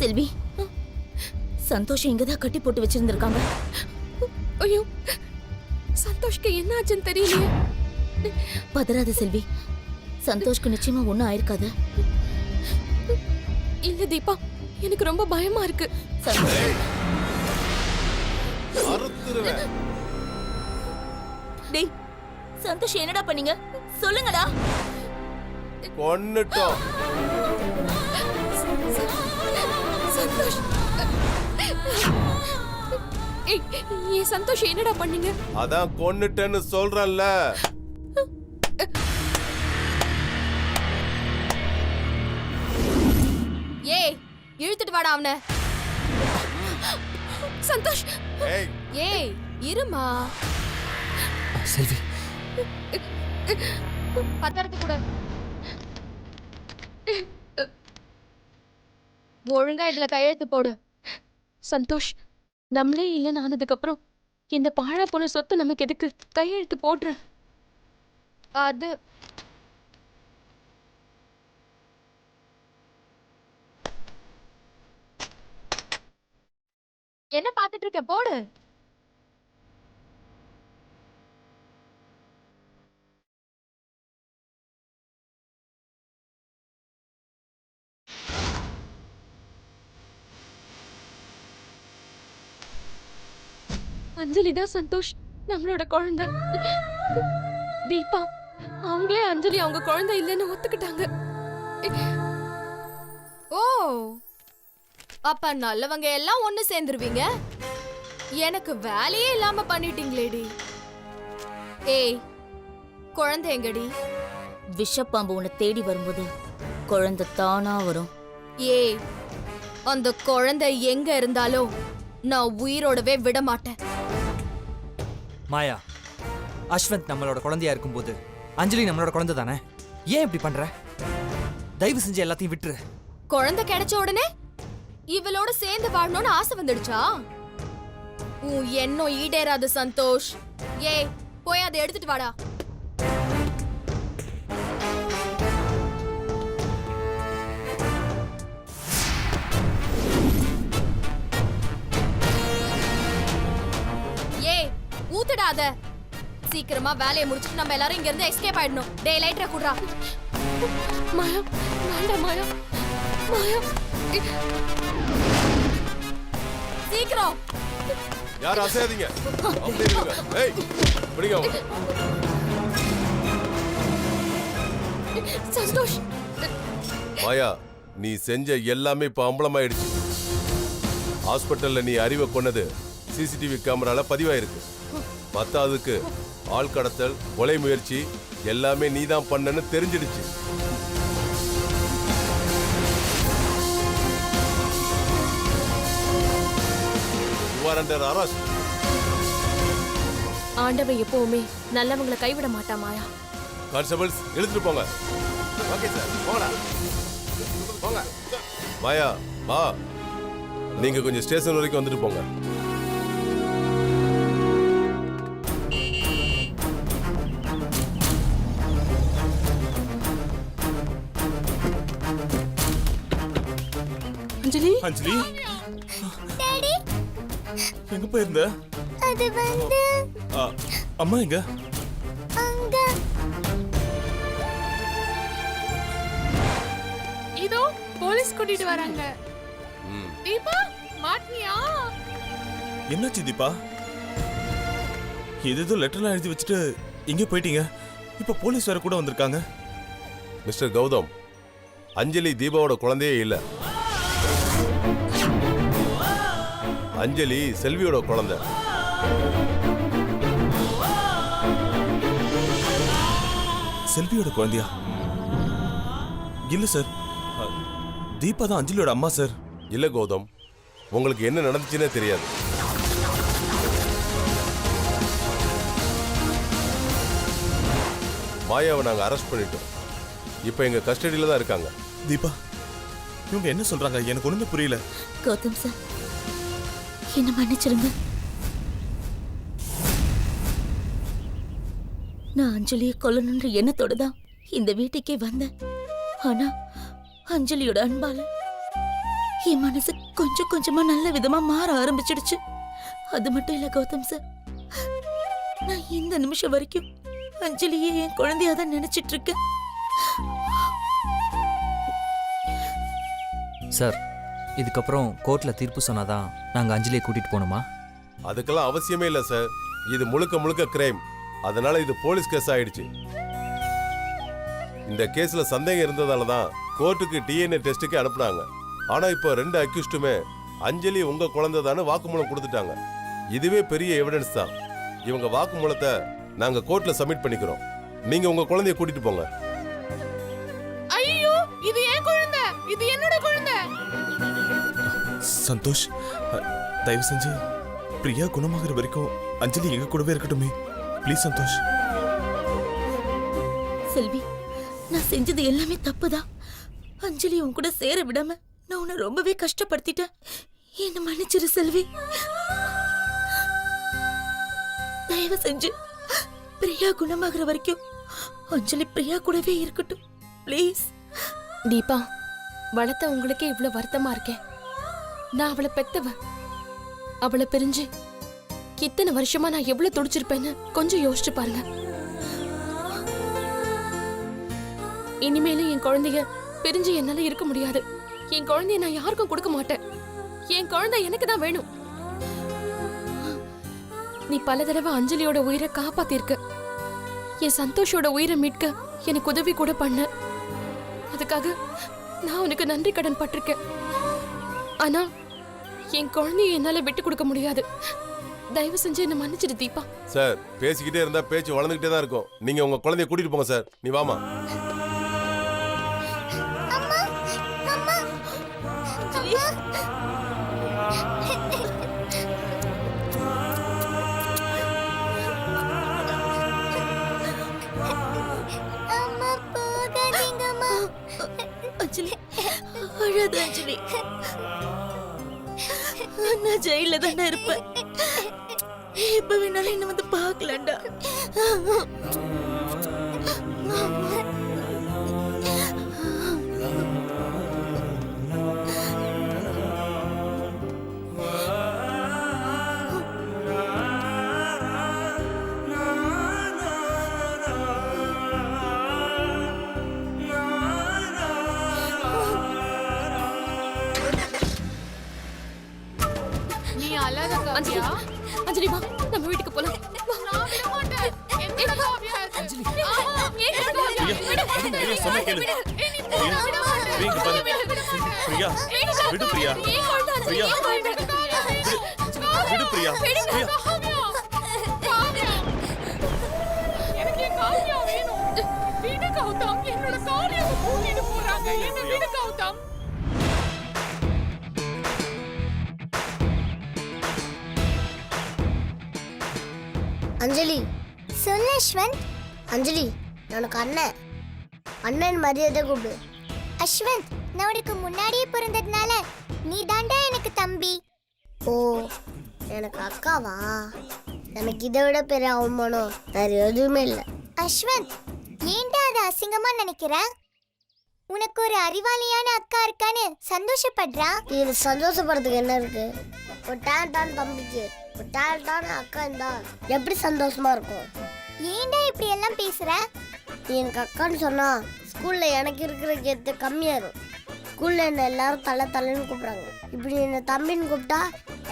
செல்வி, சந்தோஷம் இங்கதான் கட்டி போட்டு வச்சிருந்திருக்காங்க. ஐயோ, சந்தோஷ்க்கு என்ன ஆச்சுன்னு தெரியலையே. பதறாத செல்வி, சந்தோஷ்க்கு நிச்சயமா ஒண்ணும் ஆயிருக்காது. இல்ல தீபா, எனக்கு ரொம்ப பயமா இருக்கு. டேய், சந்தோஷ் என்னடா பண்ணீங்க? சொல்லுங்கடா. கொன்னுட்டோம். சந்தோஷ், ஏய் சந்தோஷ் என்னடா பண்ணீங்க? அதான் கொன்னுட்டேன்னு சொல்றேன்ல. ஏய், இழுத்துட்டு வாடா அவனை. சந்தோஷ், ஏய் இருமா. செல்வி, பத்தறத்து கூட ஒழுங்கா இதுல கையெழுத்து போடு. சந்தோஷ், நம்மளே இல்லைன்னு ஆனதுக்கு அப்புறம் இந்த பாழா போன சொத்து நமக்கு எதுக்கு? கையெழுத்து போடுற. அது என்ன பாத்துட்டு இருக்க? போடு. அஞ்சலி தான் சந்தோஷ், நம்மளோட குழந்தை. தீபா, அவங்களே அஞ்சலி அவங்க குழந்தை இல்லைன்னு ஒத்துக்கிட்டாங்க. ஓ, அப்ப நல்லவங்க எல்லாம் ஒண்ணு சேர்ந்துருவீங்க. எனக்கு வேலையே இல்லாம பண்ணிட்டீங்களேடி. ஏய், குழந்தை எங்கடி? விஷப்பாம்பு உன்னை தேடி வரும்போது குழந்தை தானா வரும். ஏய், அந்த குழந்தை எங்க இருந்தாலும் நான் உயிரோடவே விட மாட்டேன். மாயா, அஸ்வந்த் நம்மளோட குழந்தையா இருக்கும்போது அஞ்சலி நம்மளோட குழந்தை தானே? ஏன் இப்படி பண்ற? தயவு செஞ்சு எல்லாத்தையும் விட்டுரு. குழந்தை கிடைச்ச உடனே இவளோட சேர்ந்து வாழணும்னு ஆசை வந்துடுச்சா? உன் எண்ணம் ஈடேறாது சந்தோஷ். ஏய், போய் அதை எடுத்துட்டு வாடா. ஏய், ஊத்துடாத. சீக்கிரமா வேலையை முடிச்சிட்டு நம்ம எல்லாரும் இங்க இருந்து எஸ்கேப் ஆயிடணும். டே லைட்டரை குடுறா. மாயா, வேண்டாம் மாயா. மாயா, சீக்கிரம். யாரும் அசையாதீங்க. அப்படியே இருங்க. ஏய், பிடிங்க அவனை. சந்தோஷ், மாயா, நீ செஞ்ச எல்லாமே இப்ப அம்பலமாயிடுச்சு. ஹாஸ்பிட்டல்ல நீ அறிவை கொன்னது சிசிடிவி கேமரால பதிவாயிருக்கு. பத்தாவதுக்கு ஆள் கடத்தல், கொலை முயற்சி எல்லாமே நீதான் பண்ணன்னு தெரிஞ்சிடுச்சு. You are under arrest. ஆண்டவன் எப்பவுமே நல்லவங்களை கைவிட மாட்டா மாயா. கான்ஸ்டபிள்ஸ், இழுத்துட்டு போங்க. ஓகே சார், போங்கடா. போங்க. மாயா, வா. நீங்க கொஞ்சம் ஸ்டேஷன் வரைக்கும் வந்துட்டு போங்க. அஞ்சலி, அஞ்சலி, எங்க போயிருந்த? அது வந்து அம்மா எங்க? அங்க. இதோ போலீஸ் கூட்டிட்டு வராங்க. தீபா, மாட்னியா? என்னாச்சு தீபா? ஏதோ லெட்டர்லாம் எழுதி வச்சுட்டு எங்க போயிட்டீங்க? இப்ப போலீஸ் வேற கூட வந்திருக்காங்க. மிஸ்டர் கௌதம், அஞ்சலி தீபாவோட குழந்தையே இல்ல. அஞ்சலி செல்வியோட குழந்தை. செல்வியோட குழந்தையா? இல்ல சார், தீபா தான் அஞ்சலியோட அம்மா சார். இல்ல கௌதம், உங்களுக்கு என்ன நடந்துச்சுன்னே தெரியாது. மாயாவை நாங்க அரெஸ்ட் பண்ணிட்டோம். இப்ப எங்க கஸ்டடியில தான் இருக்காங்க. தீபா, இவங்க என்ன சொல்றாங்க? எனக்கு ஒண்ணுமே புரியல. கௌதம் சார், என்ன மன்னிச்சிருங்க. நான் அஞ்சலியை கொல்லணுன்ற எண்ணத்தோட தான் இந்த வீட்டுக்கே வந்தேன். ஆனா அஞ்சலியோட அன்பால என் மனசு கொஞ்சம் கொஞ்சமா நல்ல விதமா மாற ஆரம்பிச்சிடுச்சு. அது மட்டும் இல்ல கௌதம் சார், நான் இந்த நிமிஷம் வரைக்கும் அஞ்சலியே என் குழந்தையா தான் நினைச்சிட்டு இருக்கேன். சார், இதுக்கப்புறம் கோர்ட்ல தீர்ப்பு சொன்னாதான் நாங்க அஞ்சலியை கூட்டிட்டு போகணுமா? அதுக்கெல்லாம் அவசியமே இல்லை சார். இது முழுக்க முழுக்க கிரைம். அதனால இது போலீஸ் கேஸ் ஆயிடுச்சு. இந்த கேஸ்ல சந்தேகம் இருந்ததால தான் கோர்ட்டுக்கு டிஎன்ஏ டெஸ்ட்டுக்கு அனுப்புனாங்க. ஆனா இப்போ 2 அக்யூஸ்டுமே அஞ்சலி உங்க குழந்தைதான்னு வாக்குமூலம் கொடுத்துட்டாங்க. இதுவே பெரிய எவிடன்ஸ் தான். இவங்க வாக்குமூலத்தை நாங்க கோர்ட்ல சப்மிட் பண்ணிக்கிறோம். நீங்க உங்க குழந்தைய கூட்டிட்டு போங்க. ஐயோ, இது என் குழந்தை, இது என்னோட குழந்தை. சந்தோஷ், தயவு செஞ்சு பிரியா குணமாகிற வரைக்கும் அஞ்சலி எங்க கூடவே இருக்கட்டுமே. ப்ளீஸ் சந்தோஷ். செல்வி, நான் செஞ்சது எல்லாமே தப்புதான். அஞ்சலி உன் கூட சேர விடாம நான் உன்னை ரொம்பவே கஷ்டப்படுத்திட்டேன். என்ன மன்னிச்சிரு செல்வி. தயவு செஞ்சு பிரியா குணமாகிற வரைக்கும் அஞ்சலி பிரியா கூடவே இருக்கட்டும். ப்ளீஸ். தீபா, வளர்த்த உங்களுக்கே இவ்வளவு வருத்தமா இருக்கேன். நான் அவளை பெத்தவ. அவளை பிரிஞ்சு இத்தனை வருஷமா நான் எவ்வளவு துடிச்சிருப்பேன்னு கொஞ்சம் யோசிச்சு பாருங்க. இனிமேலும் என் குழந்தைய பிரிஞ்சு என்னால இருக்க முடியாது. என் குழந்தைய நான் யாருக்கும் கொடுக்க மாட்டேன். என் குழந்தை எனக்கு தான் வேணும். நீ பல தடவை அஞ்சலியோட உயிரை காப்பாத்திருக்க. என் சந்தோஷோட உயிரை மீட்க எனக்கு உதவி கூட பண்ண. அதுக்காக நான் உனக்கு நன்றி கடன் பட்டிருக்கேன். ஆனா என் குழந்தைய என்னால விட்டு கொடுக்க முடியாது. தயவு செஞ்சு என்ன மன்னிச்சிடு தீபா. சார், பேசிக்கிட்டே இருந்தா பேச்சு வளர்ந்துகிட்டே தான் இருக்கும். நீங்க உங்க குழந்தைய கூட்டிட்டு போங்க சார். நீ வாமா. அம்மா போகாதீங்கம்மா. அஞ்சலி, அழாத அஞ்சலி. நான் ஜெயில தானே இருப்பேன். எப்ப வேணாலும் என்ன வந்து பார்க்கலாம்டா. நீ அழாத காவியா. அஞ்சலி வா, நம்ம வீட்டுக்கு போலாம். நான் விட மாட்டேன். என்ன காவியா? அஞ்சலி. பிரியா சொன்ன கேளு. பிரியா, விடு பிரியா. பிரியா, விடு பிரியா. பிரியா, எனக்கு காவியா வேணும். விடு கௌதம், என்னோட காவியாவை கூட்டிட்டு போறாங்க. என்ன விடு கௌதம். அஞ்சலி, சொல்லு அஸ்வந்த். அஞ்சலி, எனக்கு அண்ணன் மரியாதை கூப்பிடு. அஸ்வந்த், நான் உனக்கு முன்னாடியே பிறந்ததுனால நீ தாண்டா எனக்கு தம்பி. ஓ, எனக்கு அக்காவா? எனக்கு இதை விட பெரிய அவமானம் வேற எதுவுமே இல்லை. அஸ்வந்த், ஏன்டா அது அசிங்கமா நினைக்கிற? உனக்கு ஒரு அறிவாளியான அக்கா இருக்கான்னு சந்தோஷப்படுறா. இது சந்தோஷப்படுறதுக்கு என்ன இருக்கு? ஒரு டேலண்டான தம்பிக்கு ஒரு டேலண்டான அக்கா இருந்தா எப்படி சந்தோஷமா இருக்கும்? ஏன்டா இப்படி எல்லாம் பேசுற? நீ எனக்கு அக்கான்னு சொன்னா ஸ்கூல்ல எனக்கு இருக்கிற கெத்து கம்மியாயிரும். ஸ்கூல்ல என்ன எல்லாரும் தலைன்னு கூப்பிடுறாங்க. இப்படி என்ன தம்பின்னு கூப்பிட்டா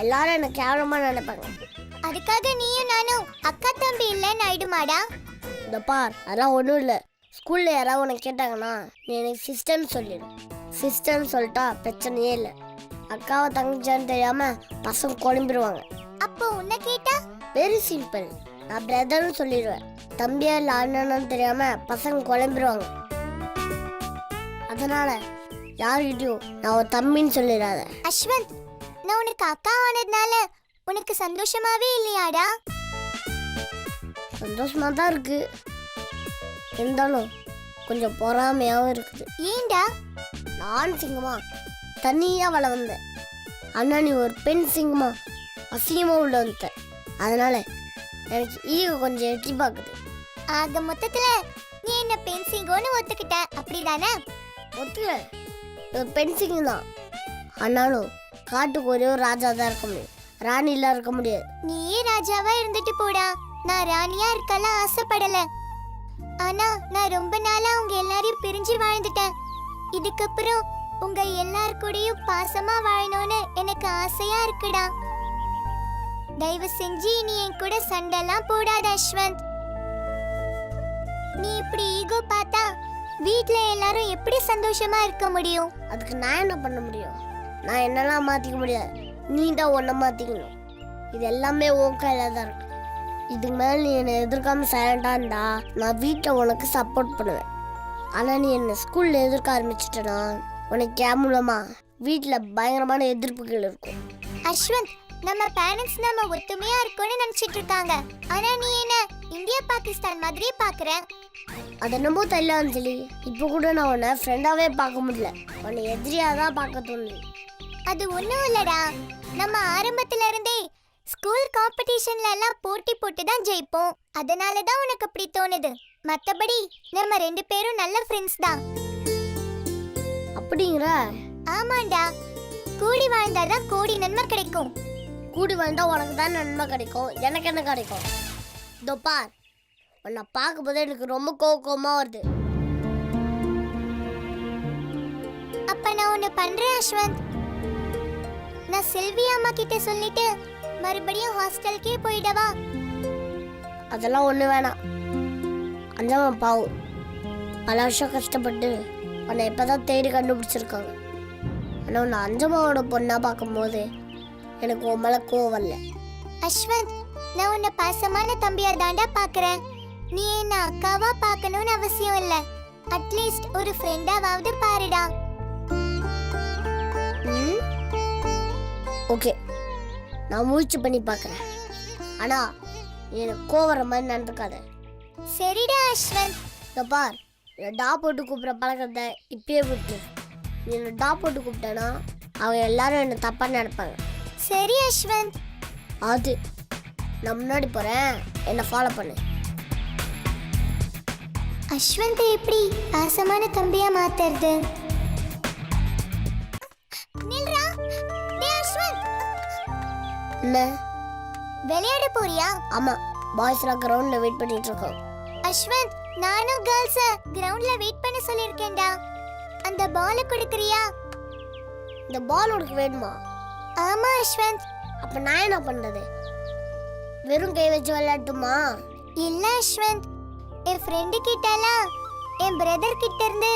எல்லாரும் என்ன கேவலமா நினைப்பாங்க. அதுக்காக நீயும் நானும் அக்கா தம்பி இல்லைன்னு ஆயிடுமாடா? இந்த பார், அதெல்லாம் ஒன்றும் இல்லை. ஸ்கூல்ல யாராவது உனக்கு கேட்டாங்கன்னா நீ எனக்கு சிஸ்டர்னு சொல்லிடு. சிஸ்டர்னு சொல்லிட்டா பிரச்சனையே இல்லை. அக்காவை தங்கச்சான்னு தெரியாம பசங்க குழம்பிடுவாங்க. அப்போ உன்னை கேட்டா? வெரி சிம்பிள், நான் பிரதர்னு சொல்லிடுவேன். தம்பியா இல்லை அண்ணன்னு தெரியாம பசங்க குழம்பிடுவாங்க. அதனால யார்கிட்டயும் நான் ஒரு தம்பின்னு சொல்லிடாத. அஸ்வந்த், நான் உனக்கு அக்கா ஆனதுனால உனக்கு சந்தோஷமாவே இல்லையாடா? சந்தோஷமா தான் இருக்கு, இருந்தாலும் கொஞ்சம் பொறாமையாகவும் இருக்குது. ஏன்டா? நான் சிங்கமா தனியா வள வந்தேன். அண்ணா நீ ஒரு பெண் சிங்கமா அசிங்கமா உள்ள வந்த. அதனால எனக்கு ஈகோ கொஞ்சம் எட்டி பார்க்குது. ஆக மொத்தத்துல நீ என்ன பென்சிங்கோன்னு ஒத்துக்கிட்ட, அப்படிதானே? ஒத்துக்க, பெண் சிங்கம் தான். ஆனாலும் காட்டுக்கு ஒரே ஒரு ராஜா தான் இருக்க முடியும், ராணிலாம் இருக்க முடியாது. நீயே ராஜாவா இருந்துட்டு போடா. நான் ராணியா இருக்கலாம் ஆசைப்படல. ஆனா நான் ரொம்ப நாளா உங்க எல்லாரையும் பிரிஞ்சு வாழ்ந்துட்டேன். இதுக்கப்புறம் உங்க எல்லார் கூடயும் பாசமா வாழணும்னு எனக்கு ஆசையா இருக்குடா. தயவு செஞ்சு நீ என் கூட சண்டைலாம் போடாத அஸ்வந்த். நீ இப்படி ஈகோ பார்த்தா வீட்ல எல்லாரும் எப்படி சந்தோஷமா இருக்க முடியும்? அதுக்கு நான் என்ன பண்ண முடியும்? நான் என்னெல்லாம் மாற்றிக்க முடியாது, நீ தான் ஒன்றை மாற்றிக்கணும். இது எல்லாமே உன் கையில் தான் இருக்கு. இதுக்கு மேலே நீ என்னை எதிர்க்காம சைலண்டாக இருந்தா நான் வீட்டில் உனக்கு சப்போர்ட் பண்ணுவேன். ஆனால் நீ என்னை ஸ்கூலில் எதிர்க்க ஆரம்பிச்சிட்டனா உனக்கு என் மூலமாக வீட்டில் பயங்கரமான எதிர்ப்புகள் இருக்கும். அஸ்வந்த், நம்ம பேரண்ட்ஸ் நம்ம ஒத்துமையா இருக்கோம்னு நினைச்சிட்டு இருக்காங்க. ஆனா நீ என்ன இந்தியா பாகிஸ்தான் மாதிரியே பாக்குற. அது என்னமோ தெரியல அஞ்சலி, இப்போ கூட நான் உன்னை ஃப்ரெண்டாவே பார்க்க முடியல, உன்னை எதிரியாக தான் பார்க்க தோணுது. அது ஒண்ணும் இல்லடா. நம்ம ஆரம்பத்துல இருந்தே ஸ்கூல் காம்படிஷன்ல எல்லாம் போட்டி போட்டு தான் ஜெயிப்போம். அதனால தான் உனக்கு அப்படி தோணுது. மத்தபடி நம்ம 2 பேரும் நல்ல ஃப்ரெண்ட்ஸ் தான். அப்படிங்கிற? ஆமாண்டா. கூடி வாழ்ந்தாதான் கோடி நன்மை கிடைக்கும். கூடி வாழ்ந்தா உனக்கு தான் நன்மை கிடைக்கும், எனக்கு என்ன கிடைக்கும்? இதோ பார், உன்னை பார்க்கும்போது எனக்கு ரொம்ப கோவமா வருது. அப்ப நான் ஒண்ணு பண்றேன் அஸ்வந்த். நான் செல்வி அம்மா கிட்ட சொல்லிட்டு மறுபடியும் ஹாஸ்டலுக்கே போயிடவா? அதெல்லாம் ஒண்ணு வேணாம். அஞ்சாம பாவம் பல வருஷம் கஷ்டப்பட்டு உன்னை இப்பதான் தேடி கண்டுபிடிச்சிருக்காங்க. ஆனால் உன்னை அஞ்சம்மாவோட பொண்ணா பார்க்கும்போது எனக்கு உன் மேல கோவம் வரல. அஸ்வந்த், நான் உன்னை பாசமான தம்பியா தாண்டா பாக்குறேன். நீ என்ன அக்காவா பார்க்கணும்னு அவசியம் இல்ல. அட்லீஸ்ட் ஒரு ஃப்ரெண்டாவது பாருடா. ஓகே, நான் முயற்சி பண்ணி பார்க்குறேன். ஆனா எனக்கு கோவர மாதிரி நடந்துக்காத. சரிடா அஸ்வந்த். இந்த பார், என்னை டா போட்டு கூப்பிட்ற பழக்கத்தை இப்பயே விட்டு. நீ என்னை டா போட்டு கூப்பிட்டேன்னா அவங்க எல்லாரும் என்னை தப்பாக நினைப்பாங்க. சரி அஸ்வந்த். அது நான் முன்னாடி போகிறேன், என்னை ஃபாலோ பண்ணு. அஸ்வந்த் எப்படி பாசமான தம்பியா மாத்துறது? நில்றா. டேய் அஸ்வந்த், என்ன? விளையாட போறியா? ஆமாம், பாய்ஸ்லாம் கிரவுண்டில் வெயிட் பண்ணிட்டு இருக்கோம். அஸ்வந்த், நானும் கேர்ள்ஸ கிரவுண்ட்ல வெயிட் பண்ண சொல்லிருக்கேன்டா. அந்த பால் கொடுக்கறியா? இந்த பால் உனக்கு வேணுமா? ஆமா அஸ்வந்த். அப்போ நான் என்ன பண்ணுறது? வெறும் கை வச்சு விளையாட்டுமா? இல்ல அஸ்வந்த், என் ஃப்ரெண்டு கிட்டலாம் என் பிரதர் கிட்ட இருந்து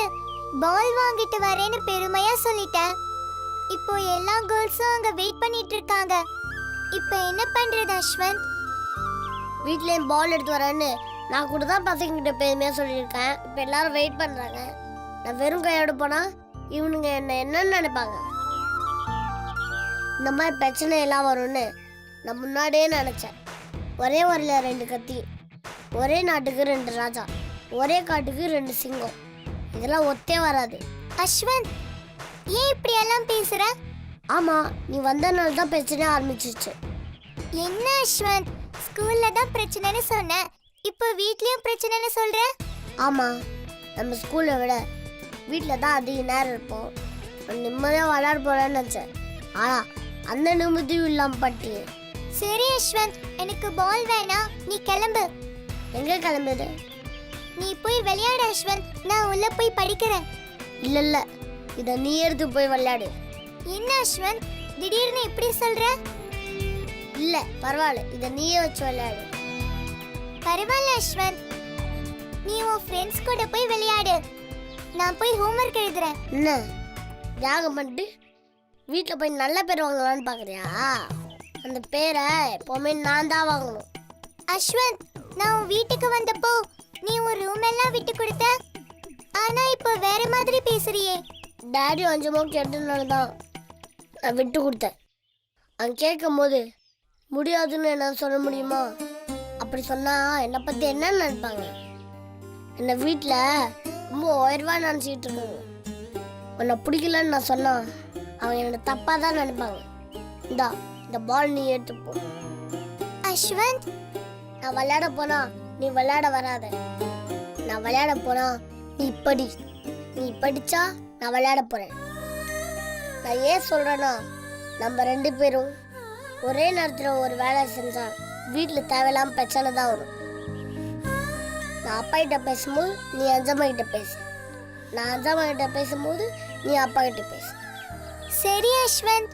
பால் வாங்கிட்டு வரேன்னு பெருமையா சொல்லிட்டேன். இப்போ எல்லா கேர்ள்ஸும் அங்க வெயிட் பண்ணிட்டு இருக்காங்க. இப்போ என்ன பண்றது அஸ்வந்த்? வீட்லேயும் பால் எடுத்து வரேன்னு நான் கூட தான் பசங்கிட்ட பெருமையாக சொல்லியிருக்கேன். இப்போ எல்லாரும் வெயிட் பண்ணுறாங்க. நான் வெறும் கையோட போனால் இவனுங்க என்னன்னு நினைப்பாங்க. இந்த மாதிரி பிரச்சனை எல்லாம் வரும்னு நான் முன்னாடியே நினச்சேன். ஒரே ஊரில் 2 கத்தி, ஒரே நாட்டுக்கு 2 ராஜா, ஒரே காட்டுக்கு 2 சிங்கம், இதெல்லாம் ஒத்தே வராது. அஸ்வந்த், ஏன் இப்படி எல்லாம் பேசுற? ஆமாம், நீ வந்தனால தான் பிரச்சனை ஆரம்பிச்சிச்சு. என்ன அஸ்வந்த், ஸ்கூல்ல தான் பிரச்சனைன்னு சொன்ன, இப்போ வீட்லயும் பிரச்சனைன்னு சொல்ற? ஆமாம், நம்ம ஸ்கூலை விட வீட்டில் தான் அதிக நேரம் இருப்போம். நான் நிம்மதியாக விளையாட போகிறேன்னு நினச்சேன். ஆனால் அந்த நிம்மதியும் இல்லாமல் பட்டி. சரி அஸ்வந்த், எனக்கு பால் வேணாம், நீ கிளம்பு. எங்கே கிளம்புது? நீ போய் விளையாடு அஸ்வந்த், நான் உள்ள போய் படிக்கிறேன். இல்லை இல்லை, இதை நீ எடுத்து போய் விளையாடு. என்ன அஸ்வந்த், திடீர்னு இப்படி சொல்ற? இல்லை பரவாயில்ல, இதை நீயே வச்சு விளையாடு. பரவாயில்ல அஸ்வந்த், நீ உன் ஃப்ரெண்ட்ஸ் கூட போய் விளையாடு. நான் போய் ஹோம்வொர்க் எழுதுறேன். என்ன தியாகம் பண்ணிட்டு வீட்டில் போய் நல்ல பேர் வாங்கலான்னு பார்க்குறியா? அந்த பேரை எப்போவுமே நான் தான் வாங்கணும். அஸ்வந்த், நான் உன் வீட்டுக்கு வந்தப்போ நீ உன் ரூம் எல்லாம் விட்டு கொடுத்த. ஆனா இப்போ வேற மாதிரி பேசுறியே. டேடி கொஞ்சமோ கேட்டனால தான் நான் விட்டு கொடுத்தேன். அவன் கேட்கும் போது முடியாதுன்னு என்ன சொல்ல முடியுமா? அப்படி சொன்னால் என்னை பற்றி என்ன நினைப்பாங்க? என்னை வீட்டில் ரொம்ப உயர்வாக நினச்சிக்கிட்டு இருக்காங்க. உன்னை பிடிக்கலன்னு நான் சொன்னால் அவங்க என்னை தப்பாக தான் நினைப்பாங்க. இந்த பால் நீ எடுத்துப்போ. அஸ்வந்த், நான் விளையாட போனா நீ விளையாட வராத. நான் விளையாட போனா நீ படி. நீ படிச்சா நான் விளையாட போறேன். நான் ஏன் சொல்றேன்னா நம்ம 2 பேரும் ஒரே நேரத்தில் ஒரு வேலை செஞ்சா வீட்டில் தேவையில்லாம பிரச்சனை தான் வரும். நான் அப்பா கிட்ட பேசும்போது நீ அஞ்சம்மா கிட்ட பேசு, நான் அஞ்சம்மா கிட்ட பேசும்போது நீ அப்பா கிட்ட பேசு. சரி அஸ்வந்த்,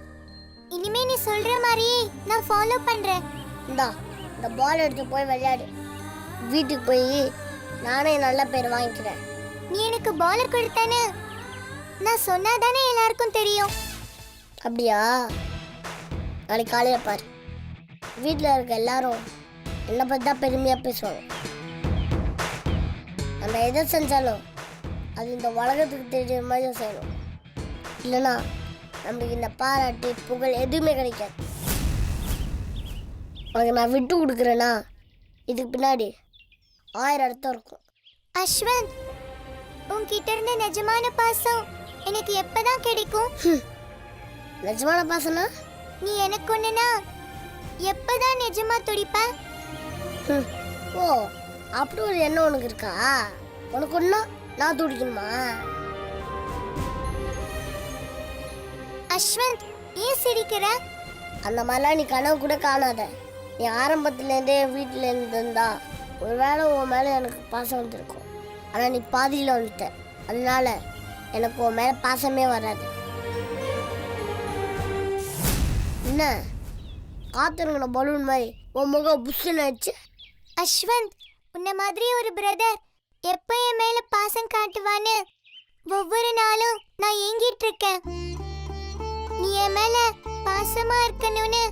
இனிமே நீ சொல்ற மாதிரியே நான் ஃபாலோ பண்றேன். இந்தா இந்த பால் எடுத்து போய் விளையாடு. வீட்டுக்கு போய் நானே நல்ல பேர் வாங்கிக்கிறேன். நீ எனக்கு பால் கொடுத்தானே, நான் சொன்னாதானே எல்லாருக்கும் தெரியும். அப்படியா? நாளைக்கு காலையில் பாரு, வீட்டில் இருக்க எல்லாரும் என்னை பற்றி தான் பெருமையாக பேசுவாங்க. நம்ம எதை செஞ்சாலும் அது இந்த உலகத்துக்கு தெரியுற மாதிரி செய்யணும். இல்லைன்னா நம்மளுக்கு இந்த பாராட்டு புகழ் எதுவுமே கிடைக்காது. உனக்கு நான் விட்டு கொடுக்குறேன்னா இதுக்கு பின்னாடி 1000 அர்த்தம் இருக்கும். அஸ்வந்த், உன்கிட்ட இருந்த நிஜமான பாசம் எனக்கு எப்பதான் கிடைக்கும்? நிஜமான பாசனா? நீ எனக்கு ஒண்ணுனா எப்பதான் நிஜமா துடிப்ப? ஓ, அப்படி ஒரு எண்ணம் உனக்கு இருக்கா? உனக்கு ஒன்றா நான் துடிக்கணுமா? அஸ்வந்த், ஏன் சிரிக்கிற? அந்த மாதிரிலாம் நீ கனவு கூட காணாத. நீ ஆரம்பத்துலேருந்தே வீட்டில் இருந்திருந்தா ஒருவேளை உன் மேலே எனக்கு பாசம் வந்திருக்கும். ஆனால் நீ பாதியில் வந்துட்ட, அதனால எனக்கு உன் மேலே பாசமே வராது. என்ன காத்திருங்கின பலூன் மாதிரி உன் முகம் புஷ்ஷுன்னு ஆயிடுச்சு. அஸ்வந்த், உன்ன மாதிரி ஒரு பிரதர் எப்ப என் மேல பாசம் காட்டுவான்னு ஒவ்வொரு நாளும் நான் ஏங்கிட்டு இருக்கேன். நீ என் மேல பாசமா இருக்கணும்னு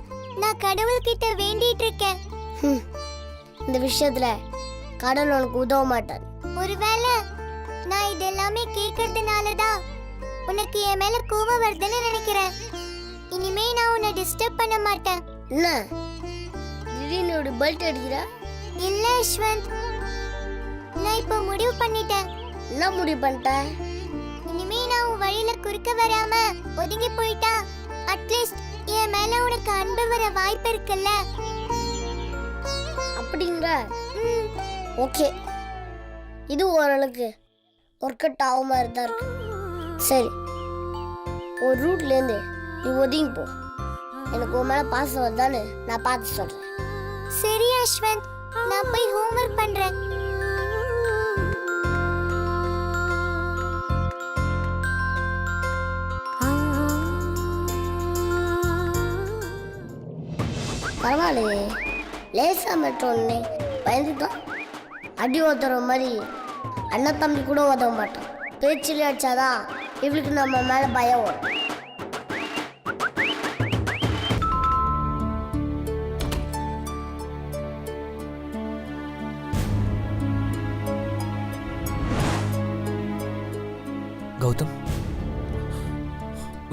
நான் கடவுள்கிட்ட வேண்டிட்டு இருக்கேன். இந்த விஷயத்துல கடவுள் உனக்கு உதவ மாட்டார். ஒருவேளை நான் இது எல்லாமே கேட்கறதுனாலதான் உனக்கு என் மேல கோபம் வருதுன்னு நினைக்கிறேன். இனிமே நான் உன்னை டிஸ்டர்ப் பண்ண மாட்டேன். என்ன திடீர்னு ஒரு பெல்ட் அடிக்கிற? இல்ல அஸ்வந்த், நான் இப்ப முடிவு பண்ணிட்டேன். என்ன முடிவு பண்ணிட்ட? இனிமே நான் உன் வழியில குறுக்க வராம ஒதுங்கி போயிட்டா அட்லீஸ்ட் என் மேல உனக்கு அன்பு வர வாய்ப்பு இருக்குல்ல. அப்படிங்கிற? ஓகே, இது ஓரளவுக்கு ஒர்க் அவுட் ஆக மாதிரி தான் இருக்கு. சரி, ஒரு ரூட்லேருந்து நீ ஒதுங்கி போ. எனக்கு உன் மேலே பாசம் வருதான்னு நான் பார்த்து சொல்கிறேன். சரி அஸ்வந்த், நான் போய் ஹோம்வொர்க் பண்றேன். பரவாயில்லையே, லேசா மெட்ரோன்னு பயந்துட்டான். அடி ஓத்துற மாதிரி அண்ணன் தம்பி கூட உதவ மாட்டான். பேச்சிலே அடிச்சாதான் இவளுக்கு நம்ம மேலே பயம் வரும். கௌதம்,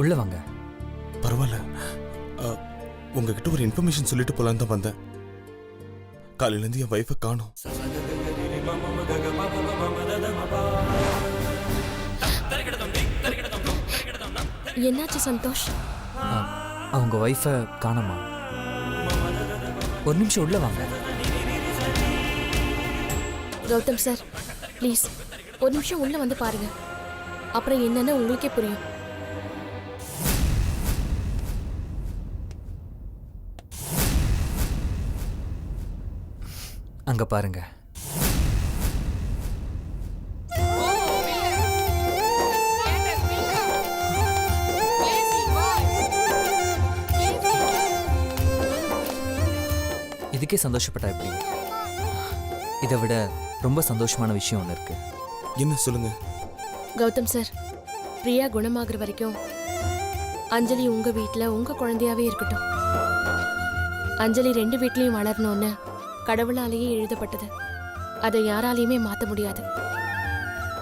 உள்ள வாங்க. பரவாயில்ல, உங்ககிட்ட ஒரு இன்ஃபர்மேஷன் சொல்லிட்டு போலான்னு தான் வந்தேன். காலையிலேருந்து என் வைஃபை காணோம். என்னாச்சு சந்தோஷ்? அவங்க ஒய்ஃபை காணோமா? ஒரு நிமிஷம் உள்ள வாங்க. கௌதம் சார், ப்ளீஸ் ஒரு நிமிஷம் உள்ள வந்து பாருங்க. அப்புறம் என்னன்னு உங்களுக்கே புரியும். அங்க பாருங்க. இதுக்கே சந்தோஷப்பட்டா எப்படி? இதை விட ரொம்ப சந்தோஷமான விஷயம் ஒன்று இருக்கு. என்ன சொல்லுங்க? கௌதம் சார், பிரியா குணமாகிற வரைக்கும் அஞ்சலி உங்க வீட்டில் உங்க குழந்தையாவே இருக்கட்டும். அஞ்சலி 2 வீட்லையும் வளரணும்னு கடவுளாலேயே எழுதப்பட்டது. அதை யாராலையுமே மாற்ற முடியாது.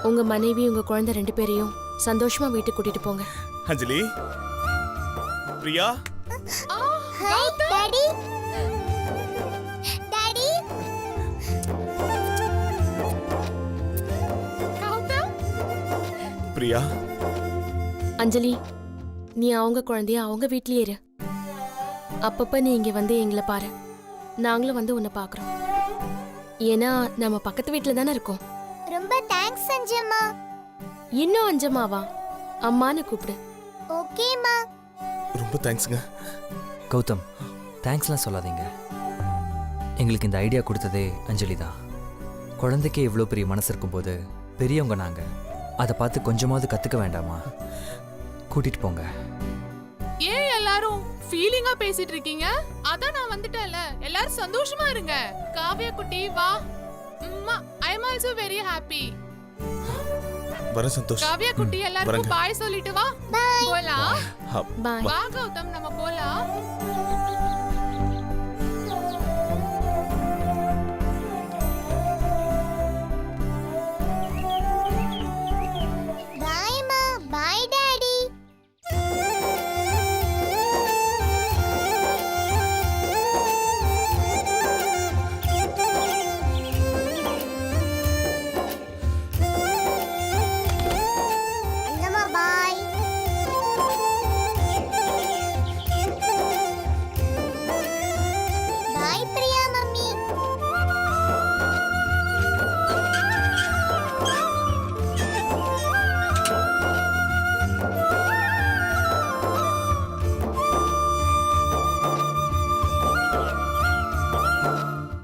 உங்க மனைவி உங்க குழந்தை 2 பேரையும் சந்தோஷமா வீட்டுக்கு கூட்டிட்டு போங்க. Anjali, Priya. Hi daddy. Daddy, Priya. Anjali, நீ அவங்க குழந்தைய அவங்க வீட்லயே இரு. அப்பப்ப நீ இங்க வந்து எங்களை பாரு. நாங்களும் வந்து உன்னை பார்க்குறோம். ஏன்னா நம்ம பக்கத்து வீட்டில் தானே இருக்கோம். ரொம்ப தேங்க்ஸ் அஞ்சம்மா. இன்னும் அஞ்சம்மாவா? அம்மான்னு கூப்பிடு. ஓகேம்மா. ரொம்ப தேங்க்ஸுங்க. கௌதம் தேங்க்ஸ்லாம் சொல்லாதீங்க. எங்களுக்கு இந்த ஐடியா கொடுத்ததே அஞ்சலி தான். குழந்தைக்கே இவ்வளோ பெரிய மனசு இருக்கும்போது பெரியவங்க நாங்கள் அதை பார்த்து கொஞ்சமாவது கற்றுக்க வேண்டாமா? கூட்டிகிட்டு போங்க. ஏன் எல்லாரும் ஃபீலிங்கா பேசிட்டு இருக்கீங்க? அதான் நான் வந்துட்டேன்ல, எல்லாரும் சந்தோஷமா இருங்க. காவ்யா குட்டி வா. ஐ அம் ஆல்சோ வெரி ஹாப்பி. வர சந்தோஷ். காவ்யா குட்டி எல்லாருக்கும் வரேங்க. பாய் சொல்லிட்டு வா. போலாம். பாய். வா கௌதம் நம்ம போலாம்.